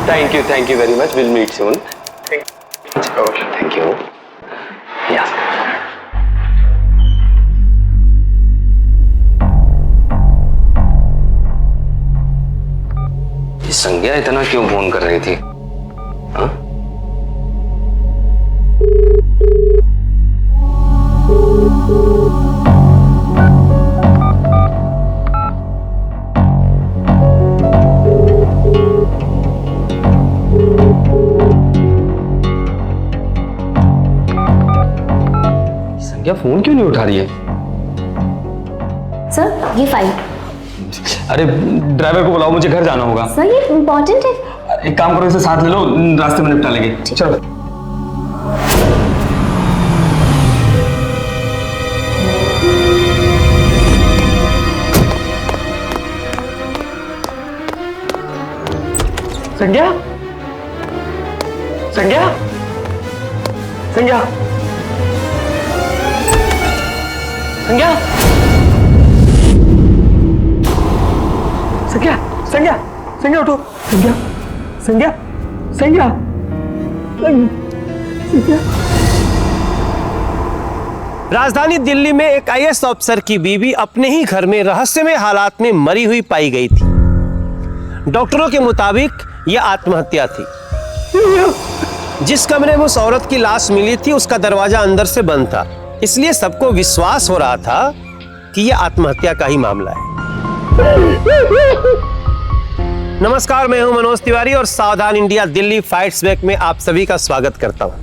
Thank you very much. We'll meet soon. Okay, thank you. Yes. ये संज्ञा इतना क्यों फोन कर रही थी? हाँ? संज्ञा फोन क्यों नहीं उठा रही है? सर ये फाइल। अरे ड्राइवर को बुलाओ, मुझे घर जाना होगा। सर ये इम्पोर्टेंट है। एक काम करो, इसे साथ ले लो, रास्ते में निपटा लेंगे। चलो। संज्ञा, संज्ञा, संज्ञा, संज्ञा, संज्ञा, संज्ञा, संज्ञा उठो। संज्ञा, संज्ञा, संज्ञा, संज्ञा। राजधानी दिल्ली में एक आईएएस अफसर की बीवी अपने ही घर में रहस्यमय हालात में मरी हुई पाई गई थी। डॉक्टरों के मुताबिक यह आत्महत्या थी। जिस कमरे में उस औरत की लाश मिली थी उसका दरवाजा अंदर से बंद था, इसलिए सबको विश्वास हो रहा था कि यह आत्महत्या का ही मामला है। नमस्कार, मैं हूं मनोज तिवारी और सावधान इंडिया दिल्ली फाइट्स बैक में आप सभी का स्वागत करता हूं।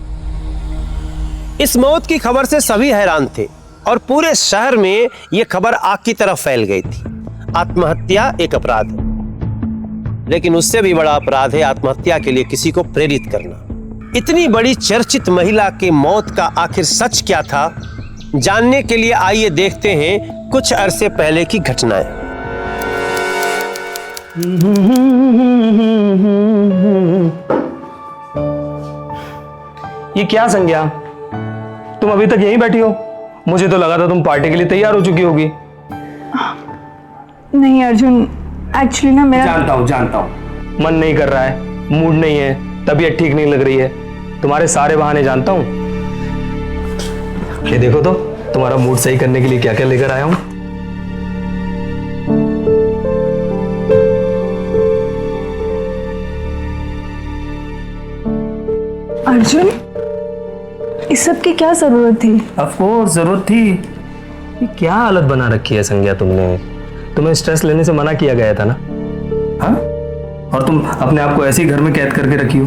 इस मौत की खबर से सभी हैरान थे और पूरे शहर में यह खबर आग की तरह फैल गई थी। आत्महत्या एक अपराध है, लेकिन उससे भी बड़ा अपराध है आत्महत्या के लिए किसी को प्रेरित करना। इतनी बड़ी चर्चित महिला के मौत का आखिर सच क्या था, जानने के लिए आइए देखते हैं कुछ अरसे पहले की घटनाएं। ये क्या संज्ञा, तुम अभी तक यहीं बैठी हो? मुझे तो लगा था तुम पार्टी के लिए तैयार हो चुकी होगी। नहीं अर्जुन, एक्चुअली ना मेरा जानता हूँ मन नहीं कर रहा है, मूड नहीं है, तबीयत ठीक नहीं लग रही है, तुम्हारे सारे बहाने जानता हूँ। ये देखो तो तुम्हारा मूड सही करने के लिए क्या क्या लेकर आया हूँ। अर्जुन, इस सब की क्या जरूरत थी? ऑफ कोर्स जरूरत थी। ये क्या हालत बना रखी है संज्ञा तुमने? तुम्हें स्ट्रेस लेने से मना किया गया था ना? हाँ? और तुम अपने आप को ऐसे ही घर में कैद करके रखी हो।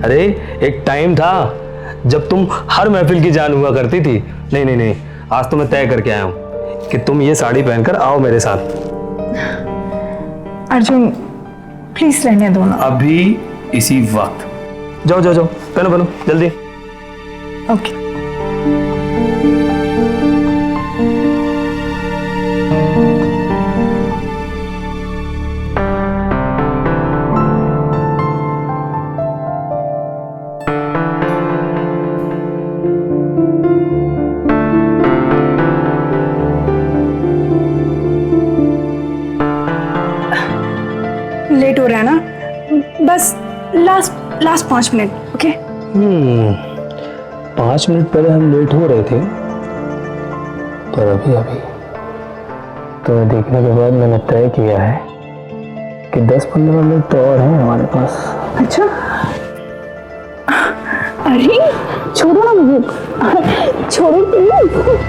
अरे एक टाइम था जब तुम हर महफिल की जान हुआ करती थी। नहीं नहीं नहीं, आज तो मैं तय करके आया हूं कि तुम ये साड़ी पहनकर आओ मेरे साथ। अर्जुन प्लीज रहने दो ना। अभी इसी वक्त जाओ जाओ जाओ, पहनो पहनो जल्दी। ओके। लेट हो रहा है ना, बस लास्ट 5 मिनट। ओके 5 मिनट पहले हम लेट हो रहे थे, पर अभी तुम्हें देखने के बाद मैंने तय किया है कि 10-15 मिनट तो और हैं हमारे पास। अच्छा, अरे छोड़ो ना मुझे, छोड़ो please.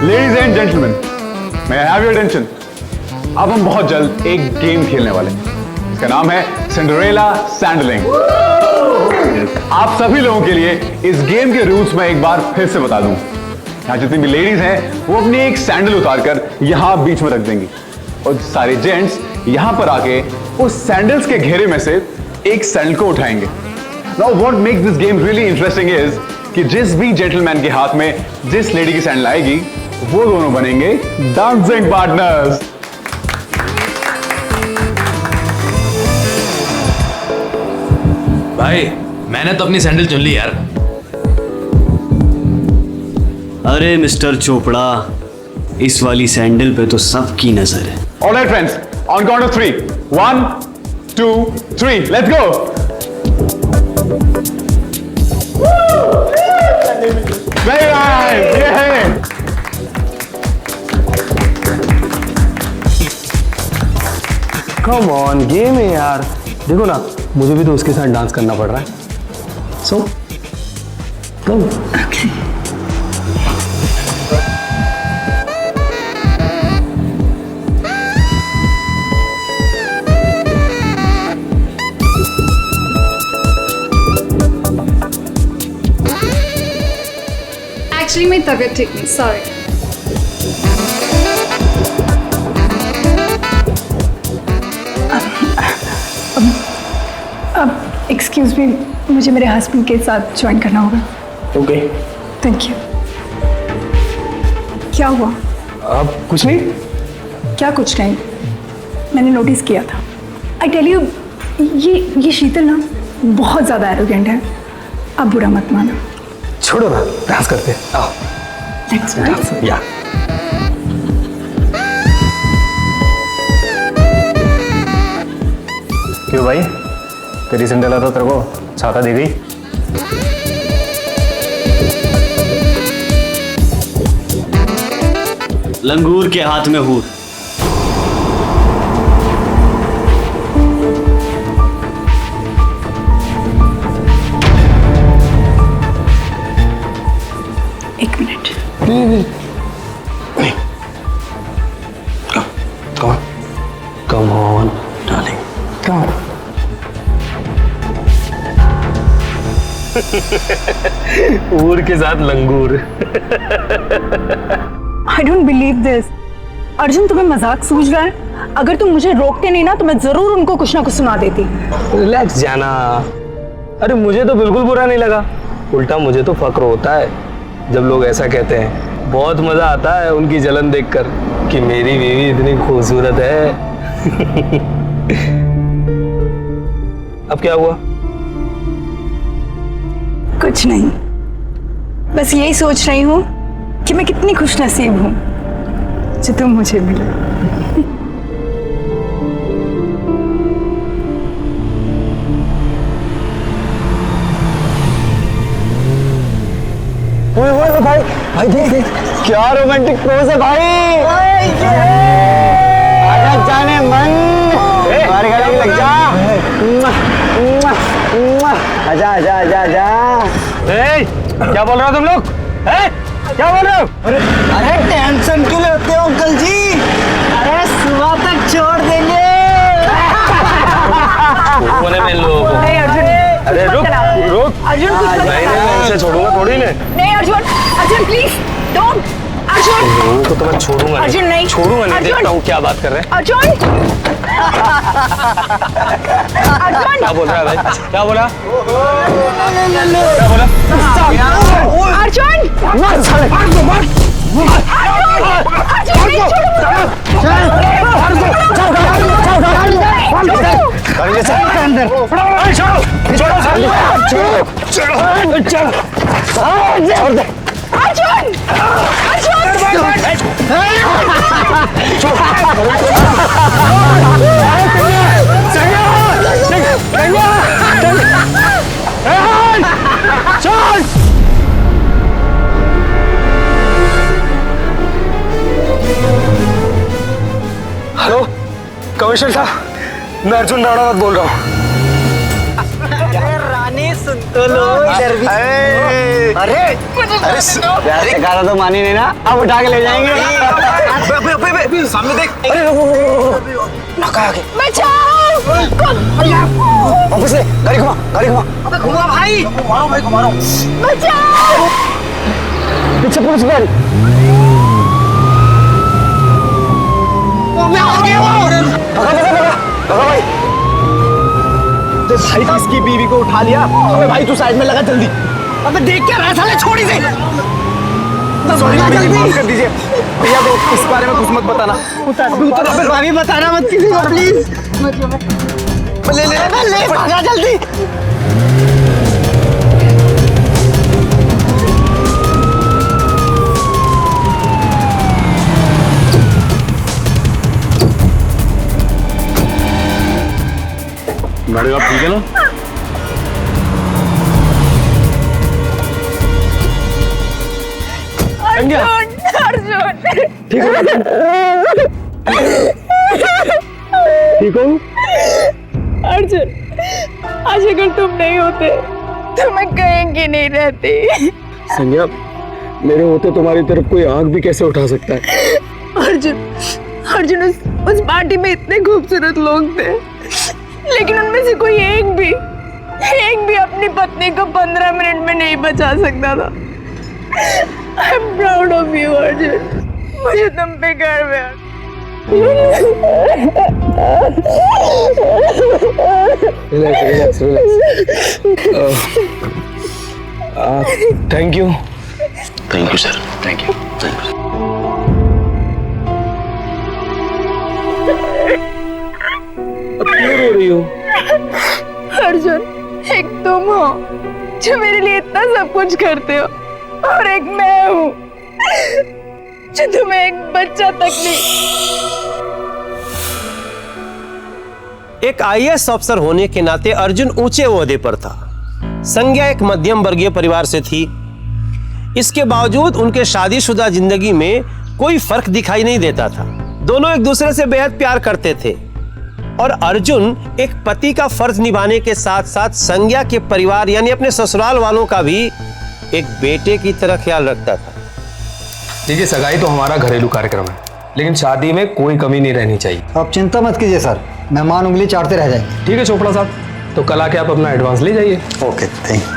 Ladies and gentlemen, may I have your attention? अब हम बहुत जल्द एक गेम खेलने वाले हैं। इसका नाम है सिंड्रेला सैंडलिंग। आप सभी लोगों के लिए इस गेम के रूल्स मैं एक बार फिर से बता दूं। यहाँ जितनी भी लेडीज हैं वो अपनी एक सैंडल उतारकर यहाँ बीच में रख देंगी और सारे जेंट्स यहाँ पर आके उस सैंडल्स के घेरे में से एक सैंडल को उठाएंगे। Now what makes this game really interesting is कि जिस भी जेंटलमैन के हाथ में जिस लेडी की सैंडल आएगी वो दोनों बनेंगे डांसिंग पार्टनर्स। भाई मैंने तो अपनी सैंडल चुन ली यार। अरे मिस्टर चोपड़ा, इस वाली सैंडल पे तो सबकी नजर है। All right, friends. On count of 3. 1, 2, 3. Let's go. Very nice. Yeah. Come on, game है यार। देखो ना, मुझे भी तो उसके साथ डांस करना पड़ रहा है। सो कम। एक्चुअली मेरी तबीयत ठीक नहीं, सॉरी। अब एक्सक्यूज मी, मुझे मेरे हस्बैंड के साथ ज्वाइन करना होगा। ओके। Thank you. क्या हुआ? अब कुछ नहीं। क्या कुछ नहीं? मैंने नोटिस किया था। आई टेल यू, ये शीतल ना बहुत ज़्यादा एरोगेंट है। अब बुरा मत माना। छोड़ो ना, डांस करते हैं। आओ। Next time. या। क्यों भाई, तेरी सिंड्रेला तो तेरे को छाता दे गई। लंगूर के हाथ में हूर। एक minute. Come on, darling. Come. ऊर के साथ लंगूर। I don't believe this. Arjun, तुम्हें मजाक सूझ रहा है? अगर तुम मुझे रोकते नहीं ना तो मैं जरूर उनको कुछ ना कुछ सुना देती। रिलैक्स जाना। अरे मुझे तो बिल्कुल बुरा नहीं लगा, उल्टा मुझे तो फक्र होता है जब लोग ऐसा कहते हैं। बहुत मजा आता है उनकी जलन देखकर कि मेरी बीवी इतनी खूबसूरत है। अब क्या हुआ? कुछ नहीं, बस यही सोच रही हूँ कि मैं कितनी खुशनसीब हूँ जो तुम मुझे मिले। ओए भाई, भाई देख देख, क्या रोमांटिक पोज है भाई। आजा जाने मन, हमारे गले लग जा। आजा आजा आजा आजा। क्या बोल रहे हो तुम लोग? क्या बोल रहे हो? अरे टेंशन क्यों लेते हो अंकल जी? अरे सुबह तक छोड़ देंगे। इन लोगों को। अरे रुक रुक, अर्जुन नहीं मैं इसे छोड़ूंगा थोड़ी ने। नहीं अर्जुन प्लीज डोंट। अर्जुन, लोगों को तो मैं छोड़ूंगा नहीं। अर्जुन नहीं छोड़ूंगा नहीं। अर्जुन, देखता हूँ क्या बात कर रहे हैं। अर्जुन। अर्जुन, क्या बोल रहा है भाई? क्या बोला? अर्जुन, हेलो कमिश्नर साहब, मैं अर्जुन राणावत बोल रहा हूँ। रानी सुन तो लो, इधर भी। अरे अरे गाना तो मानी नहीं ना, अब उठा के ले जाएंगे। सामने देख। अरे ऑफिस ले, गाड़ी घुमा गाड़ी घुमा। अबे घुमा भाई, घुमाओ भाई घुमाओ। बचाओ, पीछे पुलिस गाड़ी। मैं आ गया हूँ। भगा भाई। तो भाई इसकी बीवी को उठा लिया। अबे भाई तू साइड में लगा जल्दी। अबे देख क्या रहा साले, छोड़ इसे। सॉरी माफ कर दीजिए भैया को, इस बारे में कुछ मत बताना। उतर अबे भाभी, बताना मत किसी को प्लीज। ले ले ले, भागा जल्दी। मैडम आप ठीक है ना? ठीक हो? अर्जुन, आज अगर तुम नहीं होते तो मैं कहीं की नहीं रहती। संज्ञा, मेरे होते तुम्हारी तरफ कोई आंख भी कैसे उठा सकता है? अर्जुन, उस पार्टी में इतने खूबसूरत लोग थे, लेकिन उनमें से कोई एक भी अपनी पत्नी को 15 मिनट में नहीं बचा सकता था। I am proud of you Arjun, मुझे तुम पे गर्व है। Relax. Thank you sir, thank you. क्यों रो रही हो? अर्जुन, एक तुम हो जो मेरे लिए इतना सब कुछ करते हो, और एक मैं हूँ जो तुम्हें एक बच्चा तक नहीं। एक आईएएस अफसर होने के नाते अर्जुन ऊंचे ओहदे पर था। संज्ञा एक मध्यम वर्गीय परिवार से थी। इसके बावजूद उनके शादीशुदा जिंदगी में कोई फर्क दिखाई नहीं देता था। दोनों एक दूसरे से बेहद प्यार करते थे और अर्जुन एक पति का फर्ज निभाने के साथ साथ संज्ञा के परिवार यानी अपने ससुराल वालों का भी एक बेटे की तरह ख्याल रखता था। देखिए, सगाई तो हमारा घरेलू कार्यक्रम है, लेकिन शादी में कोई कमी नहीं रहनी चाहिए। आप चिंता मत कीजिए सर, मेहमान उंगली चाटते रह जाएंगे। ठीक है चोपड़ा साहब, तो कल आके आप अपना एडवांस ले जाइए। Okay, thank you.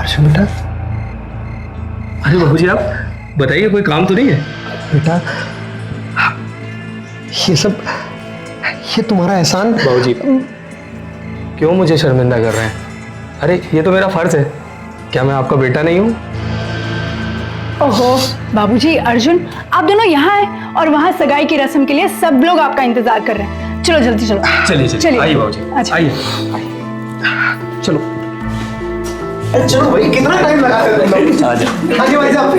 अर्जुन बेटा, अरे बाबूजी, आप बताइए, कोई काम तो नहीं है? बेटा ये तुम्हारा एहसान। बाबूजी, क्यों मुझे शर्मिंदा कर रहे हैं? अरे ये तो मेरा फर्ज है। क्या मैं आपका बेटा नहीं हूँ? ओहो बाबूजी, अर्जुन, आप दोनों यहाँ हैं और वहाँ सगाई की रस्म के लिए सब लोग आपका इंतजार कर रहे हैं। चलो जल्दी चलो। चलिए आइए बाबूजी, अच्छा। आइए। चलो चलो भाई, कितना टाइम लगा सकते हैं? आगे भाई साहब,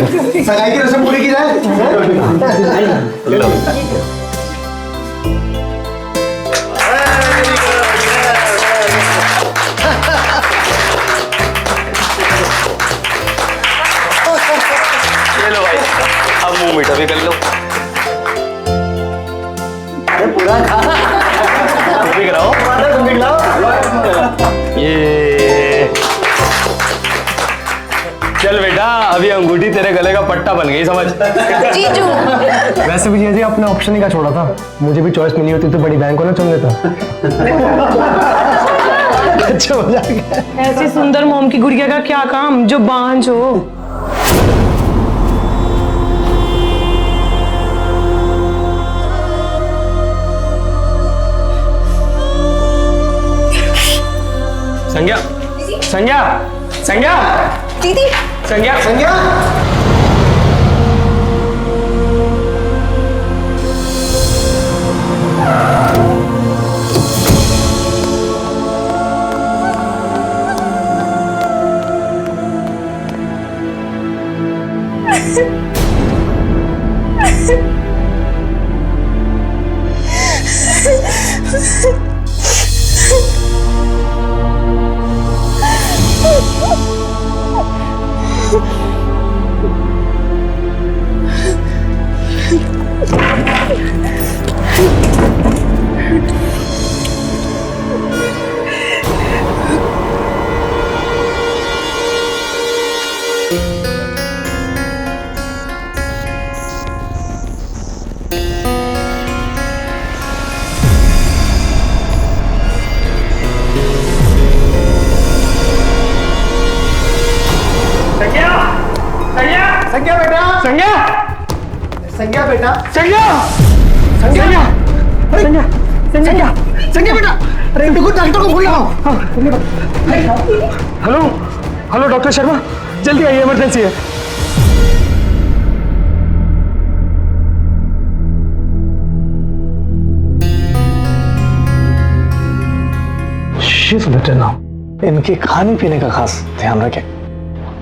सगाई की रस्म पूरी की जाए। चलो भाई, अब मुंह मीठा भी कर लो। अरे पूरा खा। तुम भी कराओ। तुम भी खिलाओ। ये चल बेटा, अभी अंगूठी तेरे गले का पट्टा बन गई, समझ। जीजू। वैसे भी जी अपने ऑप्शन ही का छोड़ा था। मुझे भी चॉइस मिली होती तो बड़ी बैंक को ना चुन लेता। अच्छा हो जाएगा। ऐसी सुंदर मोम की गुड़िया का क्या काम जो बांझ हो। संज्ञा, संज्ञा, संज्ञा, दीदी। संज्ञा, संज्ञा, संज्ञा बेटा, संज्ञा, संज्ञा बेटा, संज्ञा, संज्ञा, संज्ञा, संज्ञा, संज्ञा बेटा, अरे देखो डॉक्टर को फोन लगाओ। हेलो हेलो डॉक्टर शर्मा, जल्दी आइए, इमरजेंसी है। शिव बेटे ना, इनके खाने पीने का खास ध्यान रखें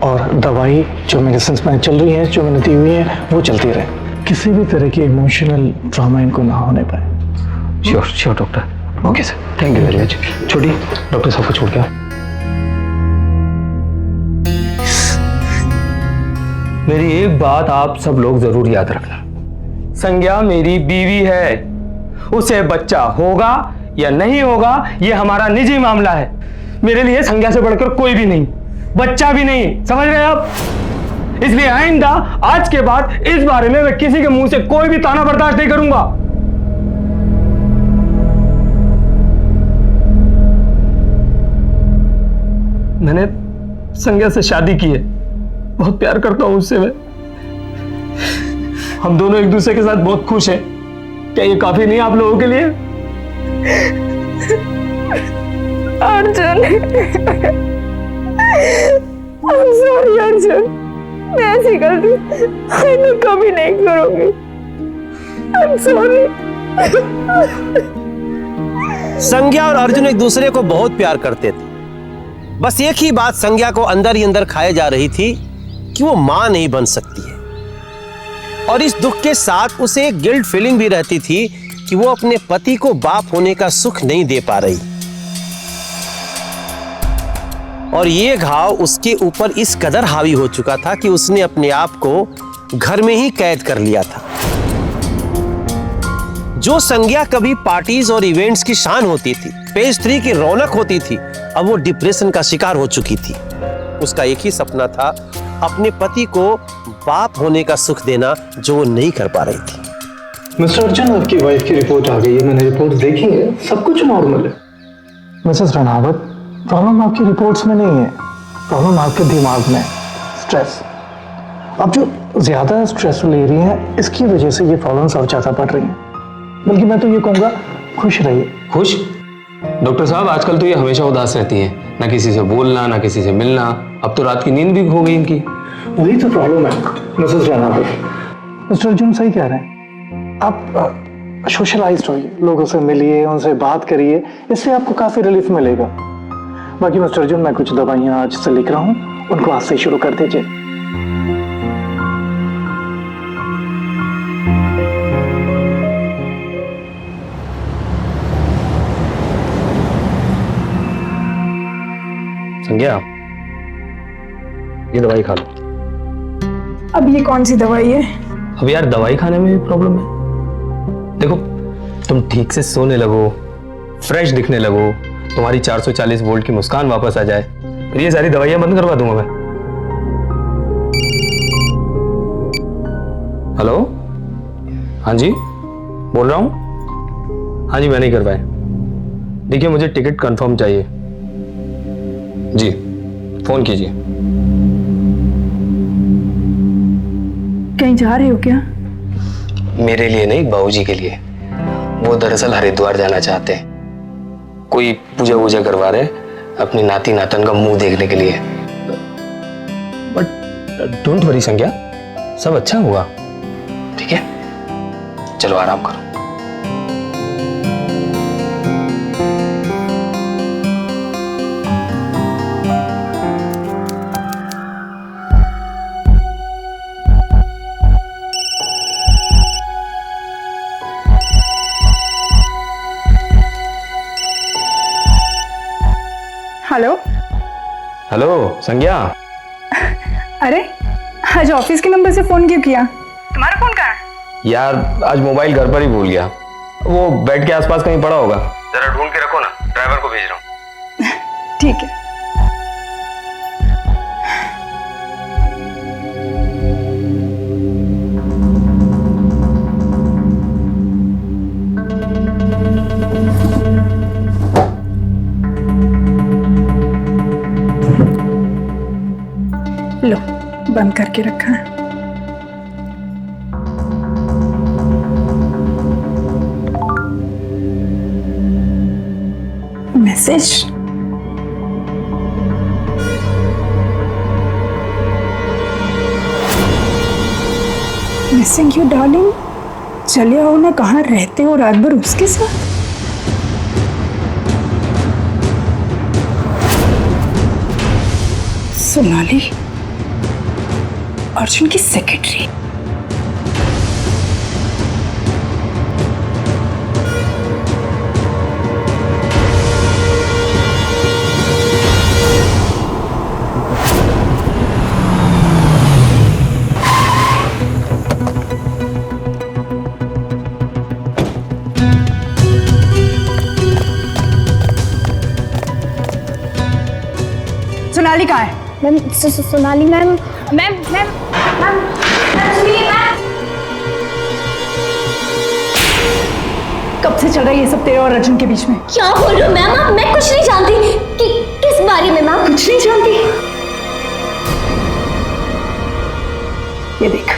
और दवाई जो मेडिसिन में चल रही है, जो मैंने दी हुई है, वो चलती रहे। किसी भी तरह की इमोशनल ड्रामा इनको ना होने पाए। Sure sure doctor. Okay sir, thank you very much. छोटी, डॉक्टर साहब को छोड़ के आओ। मेरी एक बात आप सब लोग जरूर याद रखना, संज्ञा मेरी बीवी है। उसे बच्चा होगा या नहीं होगा ये हमारा निजी मामला है। मेरे लिए संज्ञा से बढ़कर कोई भी नहीं, बच्चा भी नहीं, समझ रहे हैं आप? इसलिए आइंदा आज के बाद इस बारे में मैं किसी के मुंह से कोई भी ताना बर्दाश्त नहीं करूंगा। मैंने संज्ञा से शादी की है, बहुत प्यार करता हूं उससे मैं। हम दोनों एक दूसरे के साथ बहुत खुश हैं। क्या ये काफी नहीं आप लोगों के लिए? अर्जुन, I'm sorry अर्जुन, मैं ऐसी गलती आगे कभी नहीं करूंगी। I'm sorry। संज्ञा और अर्जुन एक दूसरे को बहुत प्यार करते थे। बस एक ही बात संज्ञा को अंदर ही अंदर खाए जा रही थी कि वो मां नहीं बन सकती है, और इस दुख के साथ उसे एक गिल्ट फीलिंग भी रहती थी कि वो अपने पति को बाप होने का सुख नहीं दे पा रही। और ये घाव उसके ऊपर इस कदर हावी हो चुका था कि उसने अपने आप को घर में ही कैद कर लिया था। जो संज्ञा कभी पार्टीज और इवेंट्स की शान होती थी, पेज 3 की रौनक होती थी, अब वो डिप्रेशन का शिकार हो चुकी थी। उसका एक ही सपना था, अपने पति को बाप होने का सुख देना, जो वो नहीं कर पा रही थी। मिस्टर अर्जुन, आपकी वाइफ की रिपोर्ट आ गई है, मैंने रिपोर्ट देखी है, सब कुछ नॉर्मल है। मिसेस रनावत, प्रॉब्लम आपकी रिपोर्ट्स में नहीं है, प्रॉब्लम आपके दिमाग में, स्ट्रेस। अब जो ज़्यादा स्ट्रेस ले रही हैं, इसकी वजह से ये प्रॉब्लम्स और ज़्यादा बढ़ रही हैं। बल्कि मैं तो ये कहूँगा, खुश रहिए। खुश? डॉक्टर साहब, आजकल तो ये हमेशा उदास रहती है, ना किसी से बोलना, ना किसी से मिलना। अब तो रात की नींद भी खो गई इनकी। वही तो प्रॉब्लम है मिसेस रनावत। मिस्टर अर्जुन सही कह रहे हैं, आप सोशलाइज्ड होइए, लोगों से मिलिए, उनसे बात करिए, इससे आपको काफ़ी रिलीफ मिलेगा। बाकी मिस्टर अर्जुन, मैं कुछ दवाइयाँ आज से लिख रहा हूँ, उनको आज से शुरू कर दीजिए। संज्ञा, ये दवाई खा लो। अब ये कौन सी दवाई है? अब यार दवाई खाने में भी प्रॉब्लम है। देखो, तुम ठीक से सोने लगो, फ्रेश दिखने लगो, तुम्हारी 440 वोल्ट की मुस्कान वापस आ जाए, फिर ये सारी दवाइयां बंद करवा दूंगा मैं। हेलो, हाँ जी, बोल रहा हूँ। हाँ जी, मैं नहीं कर पाया। देखिए, मुझे टिकट कंफर्म चाहिए जी, फोन कीजिए। कहीं जा रहे हो क्या? मेरे लिए नहीं, बाबूजी के लिए। वो दरअसल हरिद्वार जाना चाहते हैं, कोई पूजा वूजा करवा रहे अपनी नाती नातन का मुंह देखने के लिए। बट डोंट वरी संज्ञा, सब अच्छा हुआ, ठीक है? चलो आराम करो। हेलो। हेलो संज्ञा। अरे, आज ऑफिस के नंबर से फोन क्यों किया? तुम्हारा फोन कहाँ है? यार, आज मोबाइल घर पर ही भूल गया, वो बेड के आसपास कहीं पड़ा होगा। जरा ढूंढ के रखो ना, ड्राइवर को भेज रहा हूँ। ठीक है। लो, बंद करके रखा है। मैसेज। मिसिंग यू डार्लिंग, चले आओ ना, कहाँ रहते हो रात भर उसके साथ? सोनाली, अर्जुन की सेक्रेटरी। सोनाली कहाँ है? Ma'am Sonali ma'am ma'am ma'am ma'am सुनिए मैम। कब से चल रहा है ये सब तेरे और अर्जुन के बीच में? क्या बोल रहे हो मैम आप? मैं कुछ नहीं जानती कि किस बारे में मैम? कुछ नहीं जानती? ये देख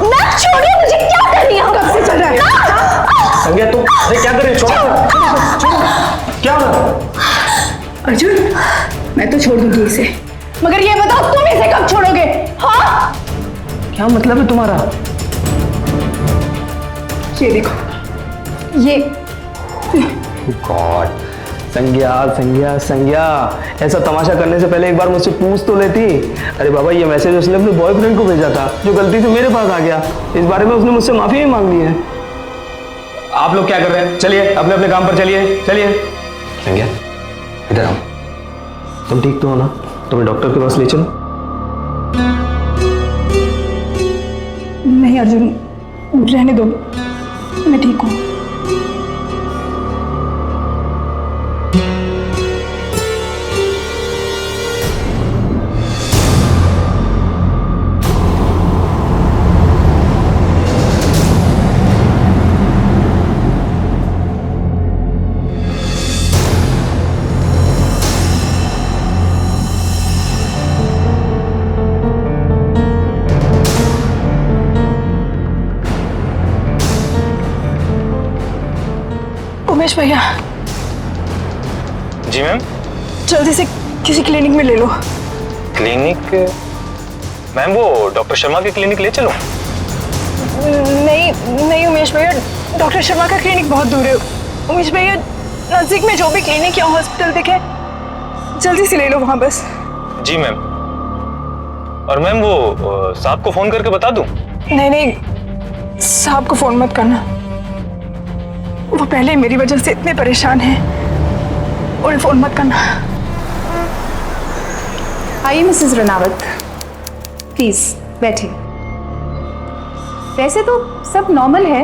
मैम छोड़िए मुझे, क्या कर रही हो? कब से चल रहा है? संज्ञा तुम अरे क्या कर रही हो? छोड़ो क्या हो रहा है? अर्जुन मैं तो छोड़ दूंगी इसे, मगर ये बताओ तुम इसे कब छोड़ोगे? हाँ क्या मतलब है तुम्हारा? ये देखो ये गॉड संज्ञा ऐसा तमाशा करने से पहले एक बार मुझसे पूछ तो लेती। अरे बाबा ये मैसेज उसने अपने बॉयफ्रेंड को भेजा था जो गलती से मेरे पास आ गया। इस बारे में उसने मुझसे माफी भी मांग ली है। आप लोग क्या कर रहे हैं? चलिए अपने अपने काम पर चलिए। संज्ञा इधर आओ। तुम ठीक तो हो ना? तुम्हें डॉक्टर के पास ले चलो। नहीं अर्जुन रहने दो, मैं ठीक हूँ। उमेश भैया जी मैम। जल्दी से किसी क्लिनिक में ले लो। क्लिनिक? मैम वो डॉक्टर शर्मा के क्लिनिक ले चलो। नहीं उमेश भैया, डॉक्टर शर्मा का क्लिनिक बहुत दूर है। उमेश भैया नजदीक में जो भी क्लिनिक या हॉस्पिटल दिखे जल्दी से ले लो वहां बस। जी मैम। और मैम वो साहब को फोन करके बता दूं? नहीं साहब को फोन मत करना, वो पहले मेरी वजह से इतने परेशान हैं, उन्हें फोन मत करना। आइए मिसेस रनावत, प्लीज बैठिए। वैसे तो सब नॉर्मल है।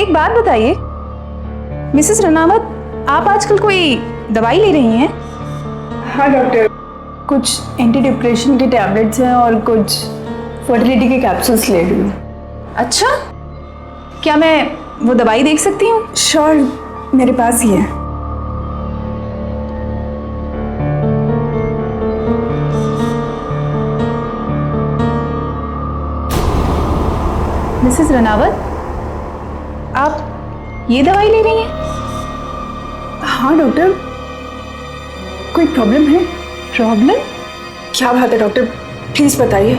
एक बात बताइए मिसेस रनावत, आप आजकल कोई दवाई ले रही हैं? हाँ डॉक्टर, कुछ एंटी डिप्रेशन के टैबलेट्स हैं और कुछ फर्टिलिटी के कैप्सूल्स ले रही हूँ। अच्छा, क्या मैं वो दवाई देख सकती हूँ? श्योर, मेरे पास ही है। मिसेस रनावत, आप ये दवाई ले रही हैं? हाँ डॉक्टर, कोई प्रॉब्लम है? प्रॉब्लम? क्या बात है डॉक्टर, प्लीज बताइए।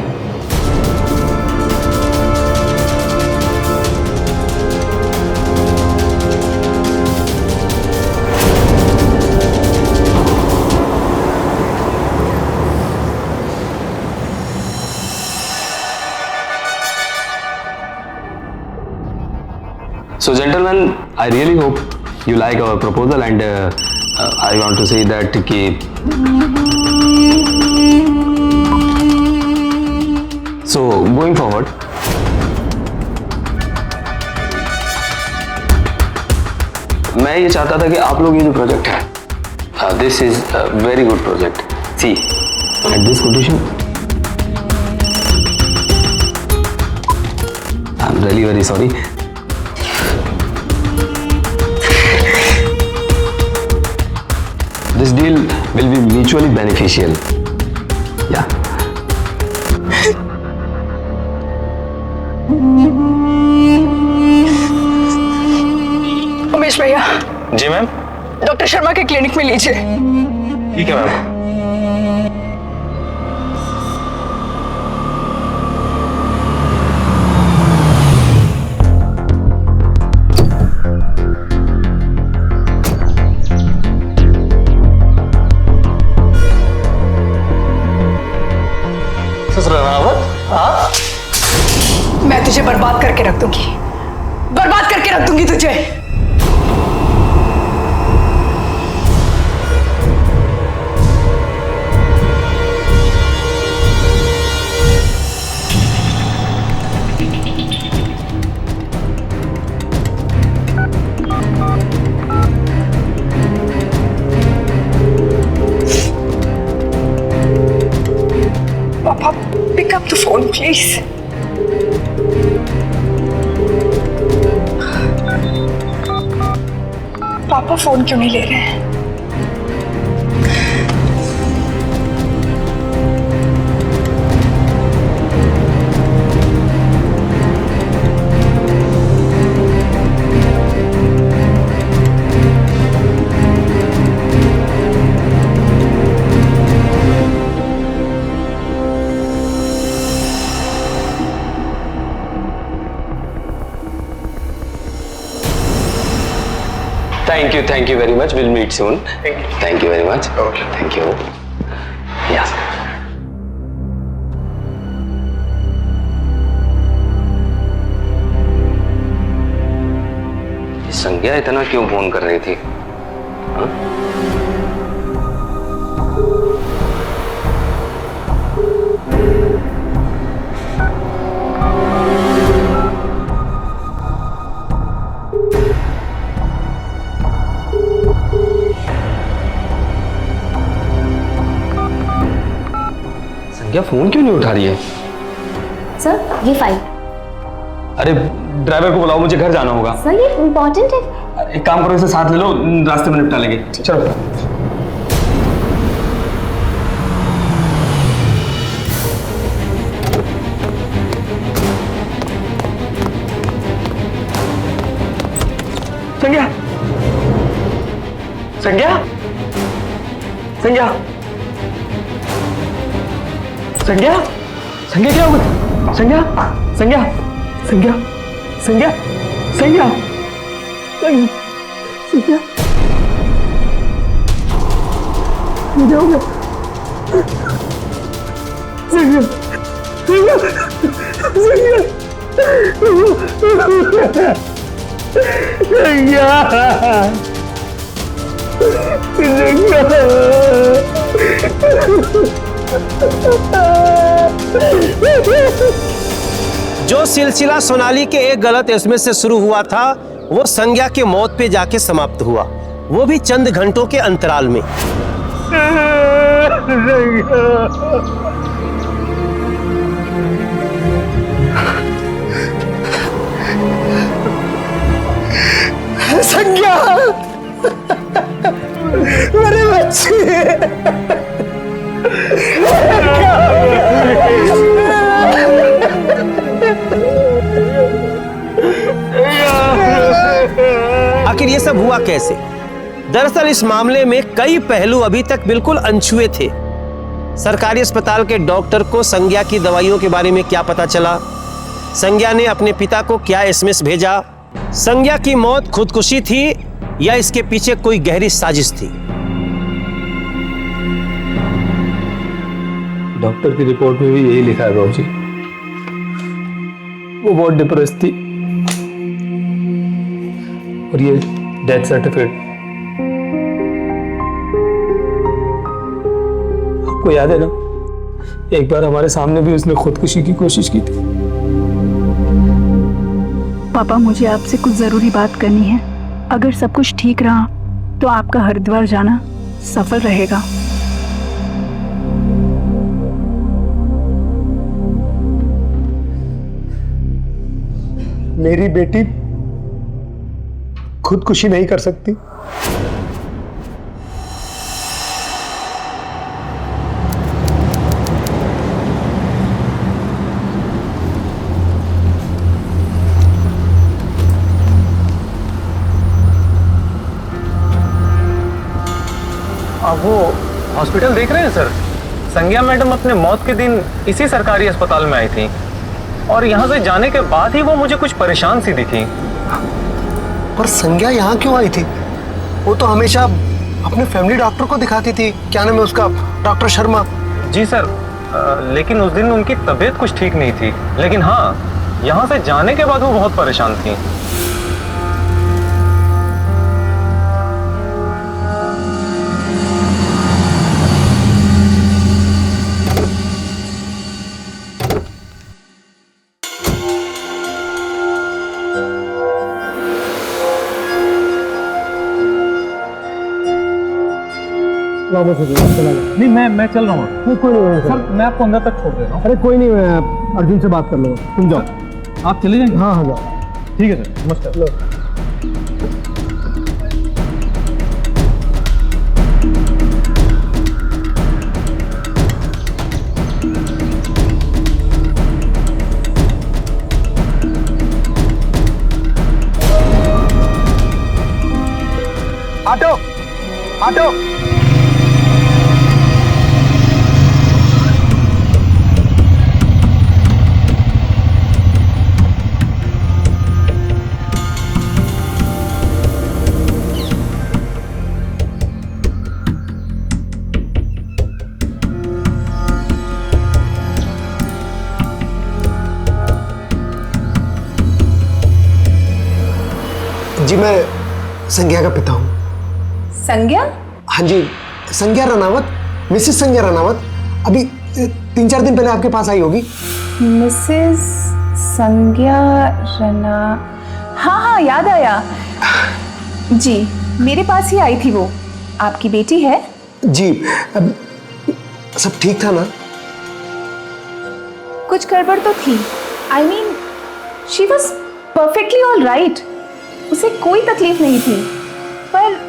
So gentlemen, I really hope you like our proposal and I want to say that कि so going forward मैं ये चाहता था कि आप लोग ये जो प्रोजेक्ट है, this is a very good project. See at this condition I am really very sorry. This deal will be mutually beneficial. Yeah. Umesh भैया। जी मैम। डॉक्टर शर्मा के क्लिनिक में लीजिए। ठीक है मैम। मैं तुझे बर्बाद करके रख दूंगी तुझे। प्लीज। पापा फोन क्यों नहीं ले रहे हैं? Thank you very much. We'll meet soon. Thank you very much. Okay. Thank you. Yeah. संज्ञा इतना क्यों फोन कर रही थी? हाँ? संज्ञा फोन क्यों नहीं उठा रही है? सर ये फाइल। अरे ड्राइवर को बुलाओ, मुझे घर जाना होगा। सर ये इम्पोर्टेंट है। एक काम करो, इसे साथ ले लो, रास्ते में निपटा लेंगे। चलो। संज्ञा, संज्ञा, संज्ञा, संज्ञा, संज्ञा क्या हुआ? संज्ञा, संज्ञा, संज्ञा, संज्ञा, संज्ञा, संज्ञा, क्या हो गया? संज्ञा, संज्ञा, संज्ञा, जो सिलसिला सोनाली के एक गलत एसएमएस से शुरू हुआ था वो संज्ञा के मौत पे जाके समाप्त हुआ, वो भी चंद घंटों के अंतराल में। संज्ञा, मेरे बच्चे, आखिर ये सब हुआ कैसे? दरअसल इस मामले में कई पहलू अभी तक बिल्कुल अनछुए थे। सरकारी अस्पताल के डॉक्टर को संज्ञा की दवाइयों के बारे में क्या पता चला? संज्ञा ने अपने पिता को क्या एसएमएस भेजा? संज्ञा की मौत खुदकुशी थी या इसके पीछे कोई गहरी साजिश थी? डॉक्टर की रिपोर्ट में भी यही लिखा है बाबूजी, वो बहुत डिप्रेस थी और ये डेथ सर्टिफिकेट। आपको याद है ना, एक बार हमारे सामने भी उसने खुदकुशी की कोशिश की थी। पापा मुझे आपसे कुछ जरूरी बात करनी है। अगर सब कुछ ठीक रहा तो आपका हरिद्वार जाना सफल रहेगा। मेरी बेटी खुदकुशी नहीं कर सकती। आप वो हॉस्पिटल देख रहे हैं सर? संज्ञा मैडम अपने मौत के दिन इसी सरकारी अस्पताल में आई थी और यहाँ से जाने के बाद ही वो मुझे कुछ परेशान सी दिखी। पर संज्ञा यहाँ क्यों आई थी? वो तो हमेशा अपने फैमिली डॉक्टर को दिखाती थी। क्या नाम है उसका? डॉक्टर शर्मा। जी सर, लेकिन उस दिन उनकी तबीयत कुछ ठीक नहीं थी। लेकिन हाँ, यहाँ से जाने के बाद वो बहुत परेशान थी। नहीं, मैं चल रहा हूँ। कोई नहीं सर मैं आपको अंदर तक छोड़ दे रहा हूँ। अरे कोई नहीं, अर्जुन से बात कर लो, तुम जाओ। आप चले जाएंगे? हाँ हाँ जाओ। ठीक है सर, नमस्कार। Auto auto. जी मैं संज्ञा का पिता हूँ। संज्ञा? हाँ जी, संज्ञा रनावत, मिसेस संज्ञा रनावत अभी 3-4 दिन पहले आपके पास आई होगी। मिसेस संज्ञा रना, हाँ हाँ याद आया जी, मेरे पास ही आई थी वो। आपकी बेटी है? जी, सब ठीक था ना? कुछ गड़बड़ तो थी। I mean she was perfectly all right, उसे कोई तकलीफ नहीं थी, पर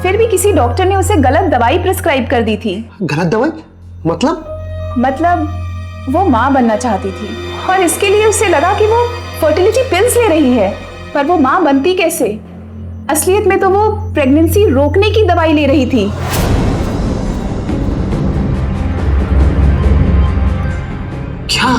फिर भी किसी डॉक्टर ने उसे गलत दवाई प्रिस्क्राइब कर दी थी। गलत दवाई? मतलब वो माँ बनना चाहती थी और इसके लिए उसे लगा कि वो फर्टिलिटी पिल्स ले रही है, पर वो माँ बनती कैसे? असलियत में तो वो प्रेगनेंसी रोकने की दवाई ले रही थी। क्या?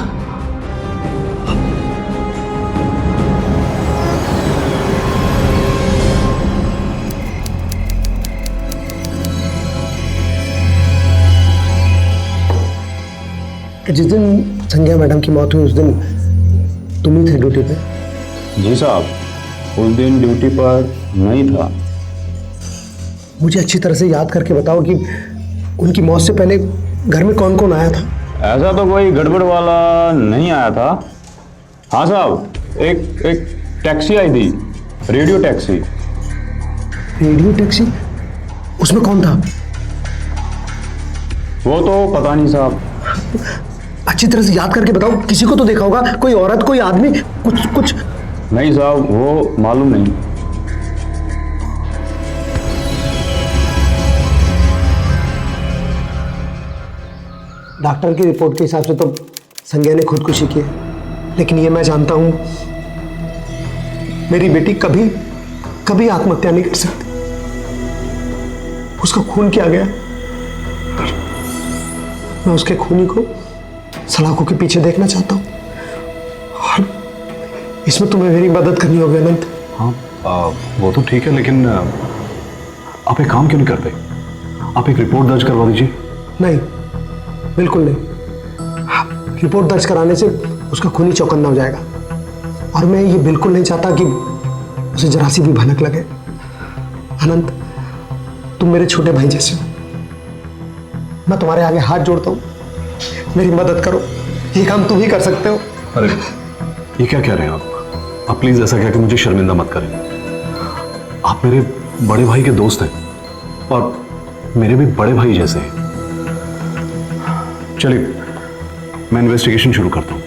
जिस दिन संज्ञा मैडम की मौत हुई उस दिन तुम ही थे ड्यूटी पे? जी साहब, उस दिन ड्यूटी पर नहीं था। मुझे अच्छी तरह से याद करके बताओ कि उनकी मौत से पहले घर में कौन कौन आया था? ऐसा तो कोई गड़बड़ वाला नहीं आया था। हाँ साहब, एक टैक्सी आई थी, रेडियो टैक्सी। Radio taxi? उसमें कौन था? वो तो पता नहीं साहब। अच्छी तरह से याद करके बताओ, किसी को तो देखा होगा, कोई औरत, कोई आदमी, कुछ? नहीं साहब, वो मालूम नहीं। डॉक्टर की रिपोर्ट के हिसाब से तो संज्ञा ने खुदकुशी की है, लेकिन ये मैं जानता हूं, मेरी बेटी कभी आत्महत्या नहीं कर सकती। उसका खून किया गया, मैं उसके खूनी को सलाखों के पीछे देखना चाहता हूं, और इसमें तुम्हें मेरी मदद करनी होगी अनंत। हाँ, वो तो ठीक है, लेकिन आप एक काम क्यों नहीं करते? आप एक रिपोर्ट दर्ज करवा दीजिए। नहीं, बिल्कुल नहीं। रिपोर्ट दर्ज कराने से उसका खूनी चौकन्ना हो जाएगा, और मैं ये बिल्कुल नहीं चाहता कि उसे जरा सी भी भनक लगे। अनंत, तुम मेरे छोटे भाई जैसे हो, मैं तुम्हारे आगे हाथ जोड़ता हूं, मेरी मदद करो। ये काम तुम ही कर सकते हो। अरे ये क्या कह रहे हैं आप प्लीज ऐसा कह के मुझे शर्मिंदा मत करें। आप मेरे बड़े भाई के दोस्त हैं और मेरे भी बड़े भाई जैसे हैं। चलिए मैं इन्वेस्टिगेशन शुरू करता हूं,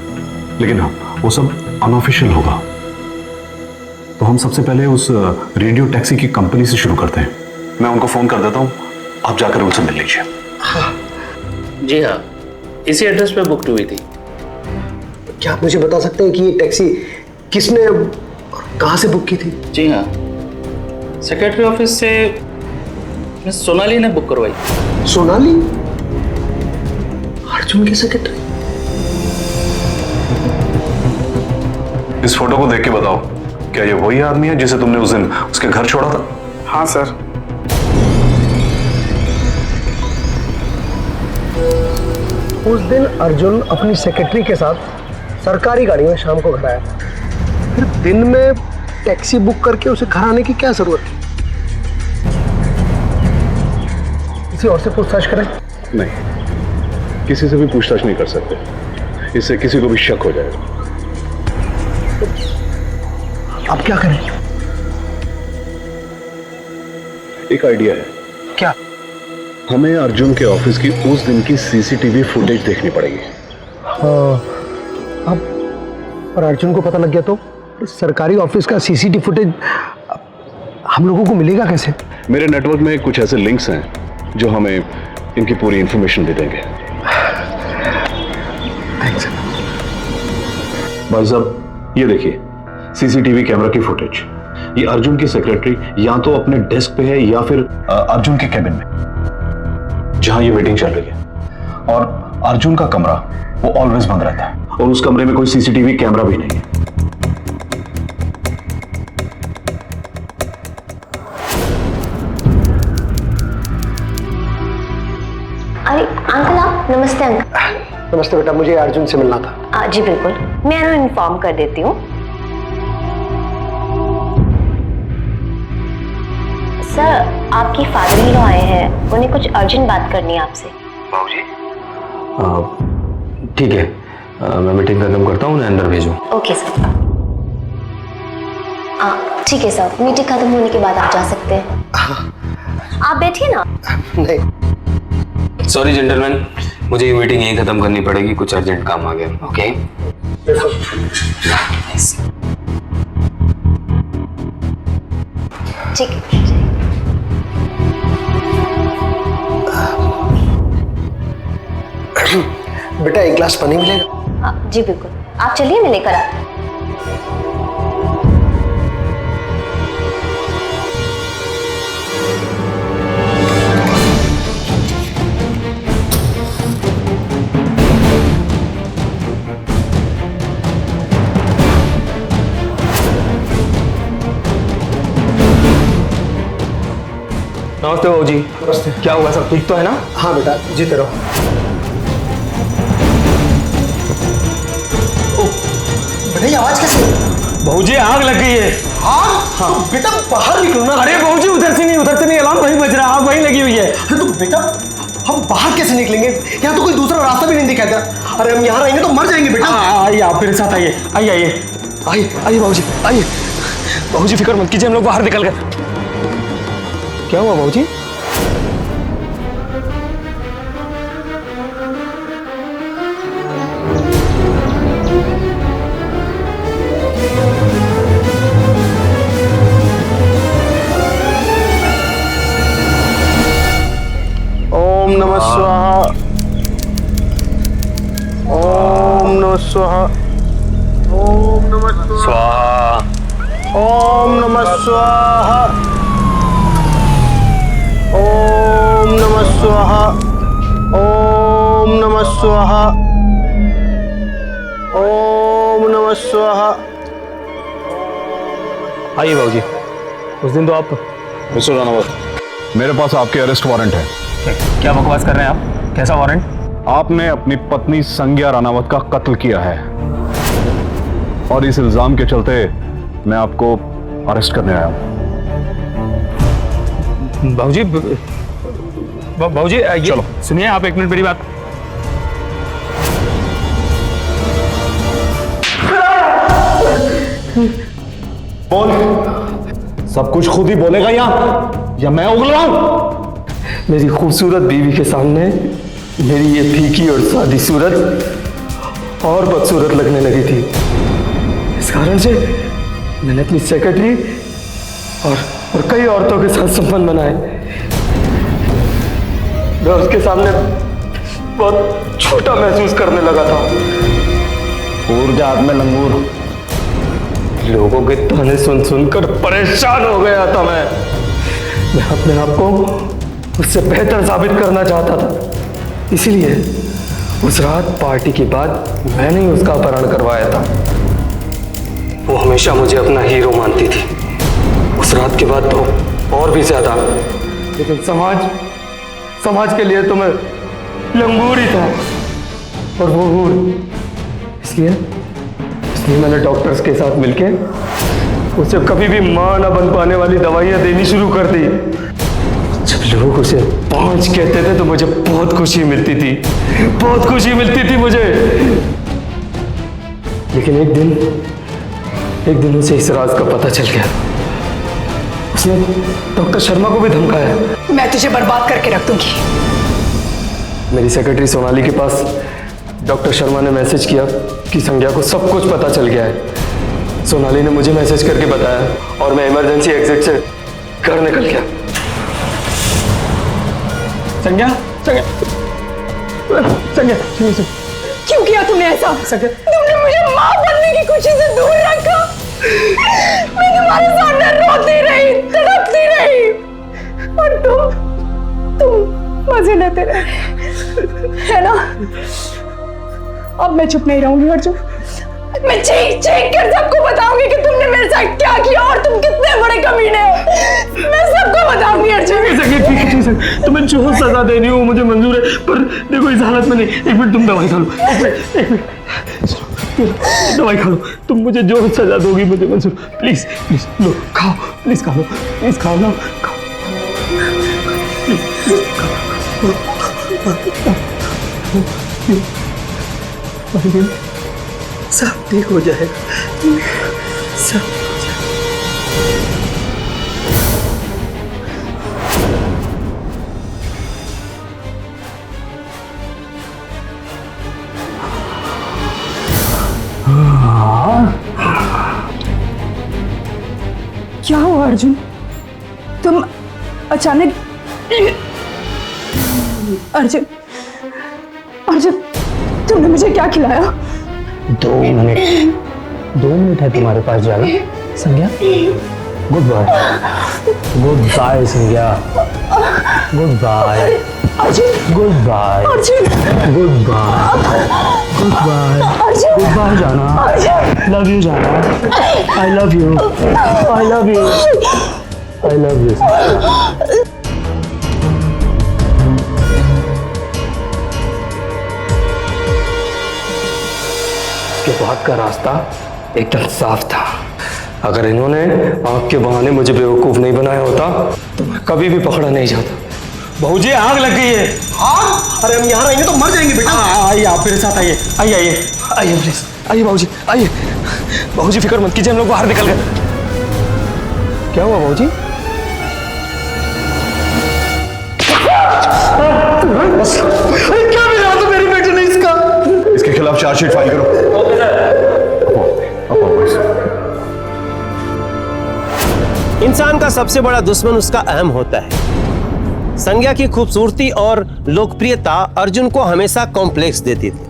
लेकिन हाँ, वो सब अनऑफिशियल होगा। तो हम सबसे पहले उस रेडियो टैक्सी की कंपनी से शुरू करते हैं। मैं उनको फोन कर देता हूं, आप जाकर उनसे मिल लीजिए। जी हाँ, इसी एड्रेस पे बुक हुई थी। क्या आप मुझे बता सकते हैं कि ये टैक्सी किसने और कहां से बुक की थी? जी हाँ, सेक्रेटरी ऑफिस से मिस सोनाली ने बुक करवाई। सोनाली? अर्जुन की सेक्रेटरी? इस फोटो को देख के बताओ, क्या ये वही आदमी है जिसे तुमने उस दिन उसके घर छोड़ा था? हाँ सर। उस दिन अर्जुन अपनी सेक्रेटरी के साथ सरकारी गाड़ी में शाम को घर आया, फिर दिन में टैक्सी बुक करके उसे घर आने की क्या जरूरत थी? किसी और से पूछताछ करें? नहीं, किसी से भी पूछताछ नहीं कर सकते, इससे किसी को भी शक हो जाएगा। अब क्या करें? एक आइडिया है। क्या? हमें अर्जुन के ऑफिस की उस दिन की सीसीटीवी फुटेज देखनी पड़ेगी। हाँ, अब और अर्जुन को पता लग गया तो सरकारी ऑफिस का सीसीटीवी फुटेज हम लोगों को मिलेगा कैसे? मेरे नेटवर्क में कुछ ऐसे लिंक्स हैं जो हमें इनकी पूरी इंफॉर्मेशन दे देंगे। थैंक्स। भाई साहब ये देखिए सीसीटीवी कैमरा की फुटेज। ये अर्जुन की सेक्रेटरी या तो अपने डेस्क पे है या फिर अर्जुन के कैबिन में जहां ये मीटिंग चल रही है। और अर्जुन का कमरा वो ऑलवेज बंद रहता है और उस कमरे में कोई सीसीटीवी कैमरा भी नहीं है। अरे अंकल आप, नमस्ते अंकल। नमस्ते बेटा, मुझे अर्जुन से मिलना था। जी बिल्कुल, मैं उन्हें इन्फॉर्म कर देती हूँ। सर आपकी फादर इन लॉ आए हैं, उन्हें कुछ अर्जेंट बात करनी है आपसे। ठीक है, मैं मीटिंग खत्म करता हूँ, उन्हें अंदर भेजो। Okay sir. ठीक है सर, मीटिंग खत्म होने के बाद आप जा सकते हैं। आप बैठिए ना। नहीं। सॉरी जेंटलमैन, मुझे ये मीटिंग यहीं खत्म करनी पड़ेगी, कुछ अर्जेंट काम आ गया। ओके ठीक है। बेटा एक गिलास पानी मिलेगा? जी बिल्कुल, आप चलिए मैं लेकर आती हूँ। नमस्ते बाबू जी। नमस्ते। क्या हुआ, सब ठीक तो है ना? हाँ बेटा, जीते रहो। बेटा ये आवाज कैसे? बहू जी आग लग गई है। हाँ? तो बेटा बाहर निकलो ना। अरे बहू जी उधर से नहीं, अलार्म वहीं बज रहा है, आग वहीं लगी हुई है। अरे तो बेटा हम बाहर कैसे निकलेंगे? यहाँ तो कोई दूसरा रास्ता भी नहीं दिखाई दे रहा। अरे हम यहाँ रहेंगे तो मर जाएंगे बेटा। आइए आप मेरे साथ आइए, आइए बहू जी, आइए। बहू जी फिक्र मत कीजिए, हम लोग बाहर निकल गए। क्या हुआ बहू जी? ओम नमः स्वाहा। ओम नमः स्वाहा। ओम नमः स्वाहा। ओम नमः स्वाहा। ओम नमः स्वाहा। ओम नमः स्वाहा। ओम नमः स्वाहा। आइए बाबू जी। उस दिन तो आप मिस्टर रानावत, मेरे पास आपके अरेस्ट वारंट है। क्या बकवास कर रहे हैं आप? कैसा वारंट? आपने अपनी पत्नी संज्ञा रानावत का कत्ल किया है और इस इल्जाम के चलते मैं आपको अरेस्ट करने आया हूं। बाबू जी चलो सुनिए, आप एक मिनट मेरी बात। बोल, सब कुछ खुद ही बोलेगा या मैं उगल रहा हूं? मेरी खूबसूरत बीवी के सामने मेरी ये फीकी और सादी सूरत और बदसूरत लगने लगी थी। इस कारण से मैंने अपनी सेक्रेटरी और कई औरतों के साथ संबंध बनाए। मैं उसके सामने बहुत छोटा महसूस करने लगा था। ऊर्जा हाथ में लंगूर। लोगों के ताने सुन सुनकर परेशान हो गया था। मैं अपने आप को उससे बेहतर साबित करना चाहता था, इसलिए उस रात पार्टी के बाद मैंने ही उसका अपहरण करवाया था। वो हमेशा मुझे अपना हीरो मानती थी, उस रात के बाद तो और भी ज्यादा। लेकिन समाज के लिए तो मैं लंगूर ही था और वो हूर। इसलिए मैंने डॉक्टर्स के साथ मिलके उसे कभी भी मां ना बन पाने वाली दवाइयां देनी शुरू कर दी। जब लोग उसे 5 कहते थे तो मुझे बहुत खुशी मिलती थी मुझे। लेकिन एक दिन उसे इस राज का पता चल गया। उसने डॉक्टर शर्मा को भी धमकाया। मैं तुझे बर्बाद करके रख दूंगी। मेरी सेक्रेटरी सोनाली के पास डॉक्टर शर्मा ने मैसेज किया कि संज्ञा को सब कुछ पता चल गया है। सोनाली ने मुझे मैसेज करके बताया और मैं इमरजेंसी एग्जिट से घर निकल गया। संज्ञा संज्ञा संज्ञा संज्ञा क्यों किया तुमने ऐसा? तुमने मुझे माँ बनने की खुशी से दूर रखा। मैं तुम्हारे सामने रोती रही, तड़पती रही और तुम मजे लेते रहे, है ना? अब मैं चुप नहीं रहूंगी अर्जुन। मैं चीख चीख कर सबको बताऊंगी कि तुमने मेरे साथ क्या किया और तुम कितने बड़े कमीने हो। मैं सबको बताऊंगी अर्जुन। ठीक है, तुम्हें जो सजा देनी हो मुझे मंजूर है, पर देखो इस हालत में नहीं। एक मिनट तुम दवाई खा लो, एक मिनट दवाई खा लो। तुम मुझे जो सजा दोगी मुझे मंजूर। प्लीज प्लीज लो, खाओ, प्लीज खा लो, प्लीज खाओ ना, खाओ प्लीज। सब ठीक हो जाएगा, सब हो जाएगा। क्या हुआ अर्जुन? तुम अचानक अर्जुन अर्जुन तुमने मुझे क्या खिलाया? 2 मिनट है तुम्हारे पास जाना। Sangya good bye, good bye Sangya, good bye good bye, good bye, good bye, good bye जाना। लव यू जाना, I love you, I love you, I love you. के बाद का रास्ता एकदम साफ था। अगर इन्होंने आग के बहाने मुझे बेवकूफ नहीं बनाया होता तो मैं कभी भी पकड़ा नहीं जाता। बहूजी आग लग गई है। आग? अरे हम यहाँ रहेंगे तो मर जाएंगे बेटा। आइए आप मेरे साथ आइए, आइए आइए आइए प्लीज, आइए बाबूजी आइए। बाबूजी फिक्र मत कीजिए, हम लोग बाहर निकल गए। क्या हुआ बाबूजी? क्या मिला तो मेरी बेटी ने इसका? इसके खिलाफ चार्जशीट फाइल करो। इंसान का सबसे बड़ा दुश्मन उसका अहम होता है। संज्ञा की खूबसूरती और लोकप्रियता अर्जुन को हमेशा कॉम्प्लेक्स देती थी।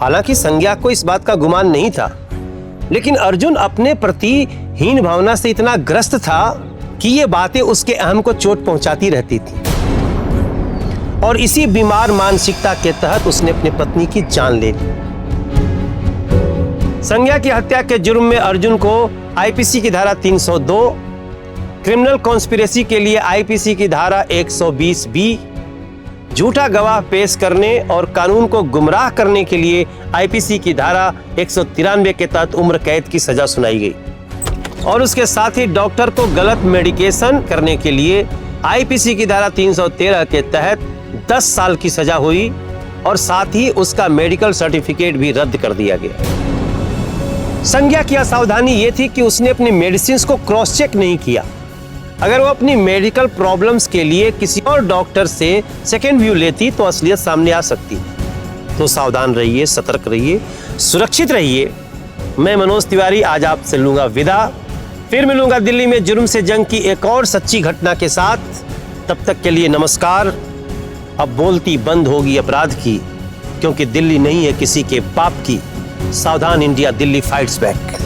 हालांकि संज्ञा को इस बात का गुमान नहीं था, लेकिन अर्जुन अपने प्रति हीन भावना से इतना ग्रस्त था कि ये बातें उसके अहम को चोट पहुंचाती रहती थी। और इसी बीमार मानसिकता के तहत उसने अपनी पत्नी की जान ले ली। संज्ञा की हत्या के जुर्म में अर्जुन को आईपीसी की धारा 302, क्रिमिनल कॉन्स्पिरेसी के लिए आईपीसी की धारा 120B, झूठा गवाह पेश करने और कानून को गुमराह करने के लिए आईपीसी की धारा 193 के तहत उम्र कैद की सजा सुनाई गई। और उसके साथ ही डॉक्टर को गलत मेडिकेशन करने के लिए आईपीसी की धारा 313 के तहत 10 साल की सजा हुई और साथ ही उसका मेडिकल सर्टिफिकेट भी रद्द कर दिया गया। संज्ञा की असावधानी यह थी कि उसने अपनी मेडिसिन को क्रॉस चेक नहीं किया। अगर वो अपनी मेडिकल प्रॉब्लम्स के लिए किसी और डॉक्टर से सेकेंड व्यू लेती तो असलियत सामने आ सकती। तो सावधान रहिए, सतर्क रहिए, सुरक्षित रहिए। मैं मनोज तिवारी आज आपसे लूंगा विदा। फिर मिलूंगा दिल्ली में जुर्म से जंग की एक और सच्ची घटना के साथ। तब तक के लिए नमस्कार। अब बोलती बंद होगी अपराध की, क्योंकि दिल्ली नहीं है किसी के बाप की। सावधान इंडिया, दिल्ली फाइट्स बैक।